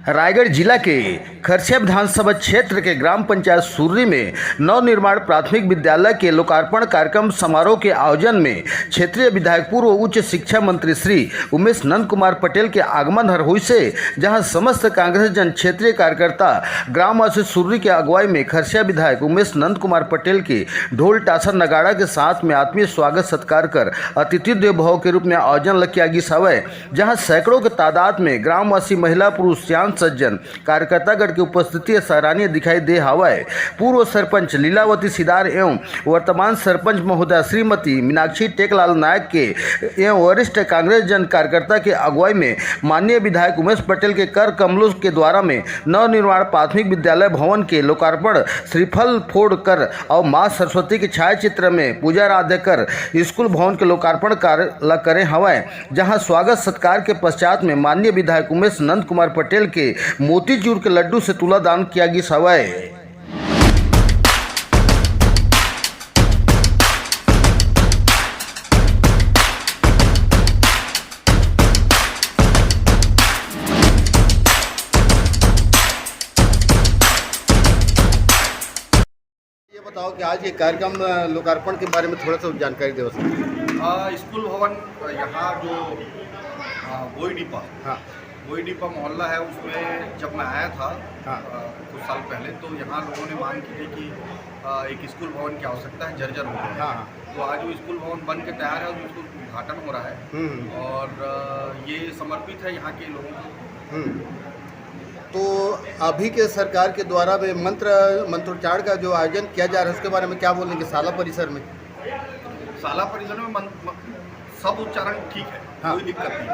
रायगढ़ जिला के खरसिया विधानसभा क्षेत्र के ग्राम पंचायत सुर्री में नवनिर्माण प्राथमिक विद्यालय के लोकार्पण कार्यक्रम समारोह के आयोजन में क्षेत्रीय विधायक पूर्व उच्च शिक्षा मंत्री श्री उमेश नंद कुमार पटेल के आगमन हर हुई से जहां समस्त कांग्रेस जन क्षेत्रीय कार्यकर्ता ग्रामवासी सुर्री के अगुवाई में खरसिया विधायक उमेश नंद कुमार पटेल के ढोल टासर नगाड़ा के साथ में आत्मीय स्वागत सत्कार कर अतिथि देव भव के रूप में आयोजन किया गया सवय, जहां सैकड़ों के तादाद में ग्रामवासी महिला पुरुष सियान सज्जन कार्यकर्तागण की उपस्थिति सराहनीय दिखाई दे हवाए। पूर्व सरपंच लीलावती सिदार एवं वर्तमान सरपंच महोदय श्रीमती मीनाक्षी टेकलाल नायक के एवं वरिष्ठ कांग्रेस जन कार्यकर्ता के अगुवाई में माननीय विधायक उमेश पटेल के कर कमलों के द्वारा में नवनिर्माण प्राथमिक विद्यालय भवन के लोकार्पण श्रीफल फोड़ कर और माँ सरस्वती के छायाचित्र में पूजा आराध्य कर स्कूल भवन के लोकार्पण कार्य करे हवाए, जहां स्वागत सत्कार के पश्चात में माननीय विधायक उमेश नंद कुमार पटेल के मोतीचूर के लड्डू से तुला दान किया गया सवाए। ये बताओ कि आज ये कार्यक्रम लोकार्पण के बारे में थोड़ा सा जानकारी दे सकते। स्कूल भवन यहाँ जो बोईडीपा बोईडीपा मोहल्ला है, उसमें जब मैं आया था कुछ साल पहले तो यहाँ लोगों ने मांग की थी कि एक स्कूल भवन की आवश्यकता है, जर्जर हो गया है। तो आज वो स्कूल भवन बन के तैयार है और उसका उद्घाटन हो रहा है और ये समर्पित है यहाँ के लोगों को। तो अभी के सरकार के द्वारा में मंत्रोच्चारण का जो आयोजन किया जा रहा है उसके बारे में क्या बोलेंगे? शाला परिसर में सब उच्चारण ठीक है, कोई दिक्कत नहीं।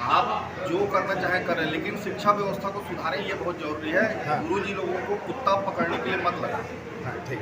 आप जो करना चाहें करें, लेकिन शिक्षा व्यवस्था को सुधारें, ये बहुत जरूरी है। गुरुजी लोगों को कुत्ता पकड़ने के लिए मत लगाएं। ठीक।